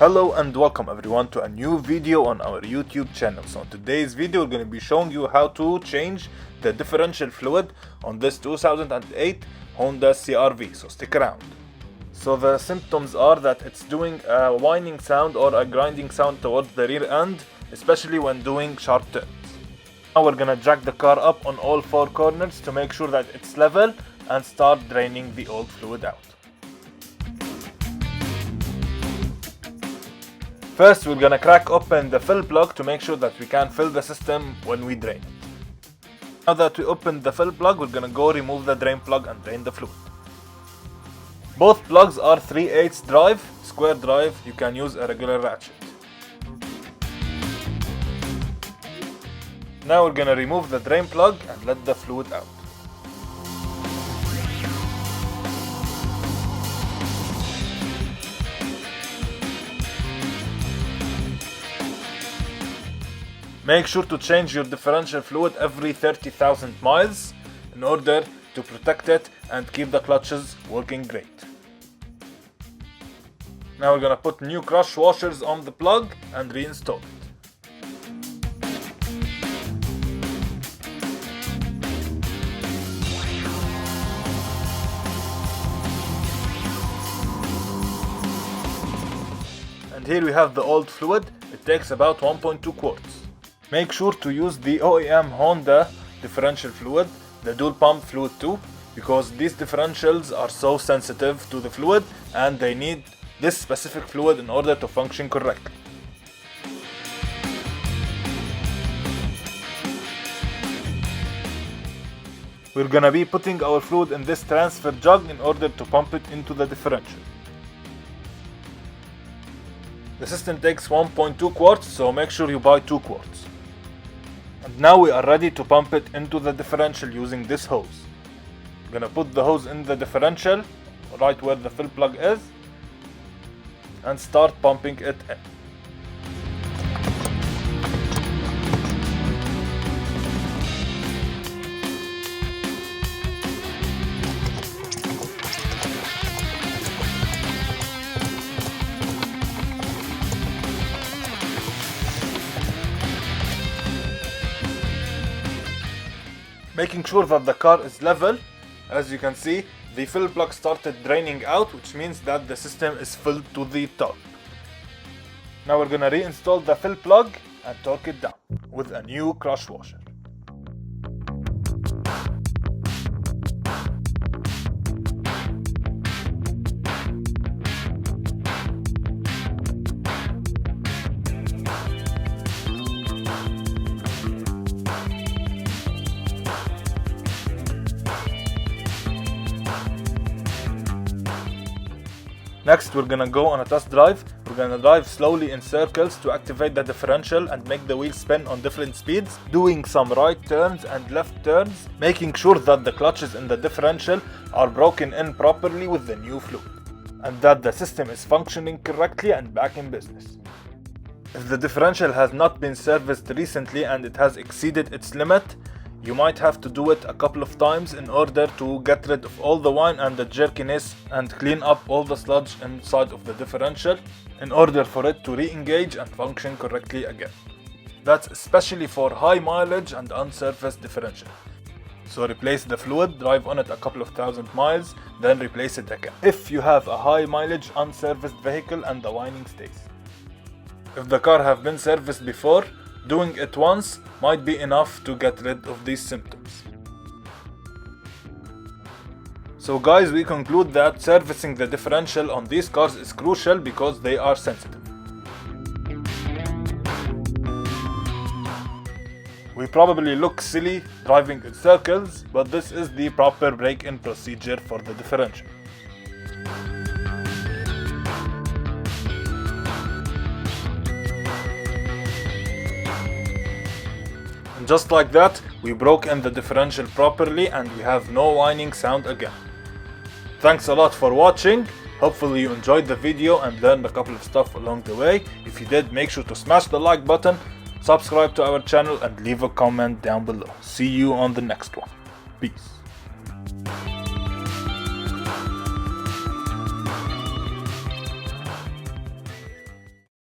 Hello and welcome everyone to a new video on our YouTube channel. So in today's video we're going to be showing you how to change the differential fluid on this 2008 Honda CR-V, so stick around. So the symptoms are that it's doing a whining sound or a grinding sound towards the rear end, especially when doing sharp turns. Now we're going to drag the car up on all four corners to make sure that it's level and start draining the old fluid out. First, we're gonna crack open the fill plug to make sure that we can fill the system when we drain it. Now that we opened the fill plug, we're gonna go remove the drain plug and drain the fluid. Both plugs are 3/8 drive, square drive. You can use a regular ratchet. Now we're gonna remove the drain plug and let the fluid out. Make sure to change your differential fluid every 30,000 miles in order to protect it and keep the clutches working great. Now we're gonna put new crush washers on the plug and reinstall it. And here we have the old fluid. It takes about 1.2 quarts. Make sure to use the OEM Honda differential fluid, the dual pump fluid too, because these differentials are so sensitive to the fluid and they need this specific fluid in order to function correctly. We're gonna be putting our fluid in this transfer jug in order to pump it into the differential. The system takes 1.2 quarts, so make sure you buy 2 quarts. And now we are ready to pump it into the differential using this hose. I'm gonna put the hose in the differential, right where the fill plug is, and start pumping it in. Making sure that the car is level. As you can see, the fill plug started draining out, which means that the system is filled to the top. Now we're gonna reinstall the fill plug and torque it down with a new crush washer. Next, we're gonna go on a test drive. We're gonna drive slowly in circles to activate the differential and make the wheel spin on different speeds, doing some right turns and left turns, making sure that the clutches in the differential are broken in properly with the new fluid, and that the system is functioning correctly and back in business. If the differential has not been serviced recently and it has exceeded its limit, you might have to do it a couple of times in order to get rid of all the whine and the jerkiness and clean up all the sludge inside of the differential in order for it to re-engage and function correctly again. That's especially for high mileage and unserviced differential. So replace the fluid, drive on it a couple of thousand miles, then replace it again, if you have a high mileage unserviced vehicle and the whining stays. If the car have been serviced before, doing it once might be enough to get rid of these symptoms. So guys, we conclude that servicing the differential on these cars is crucial because they are sensitive. We probably look silly driving in circles, but this is the proper break-in procedure for the differential. And just like that, we broke in the differential properly and we have no whining sound again. Thanks a lot for watching. Hopefully you enjoyed the video and learned a couple of stuff along the way. If you did, make sure to smash the like button, subscribe to our channel and leave a comment down below. See you on the next one. Peace.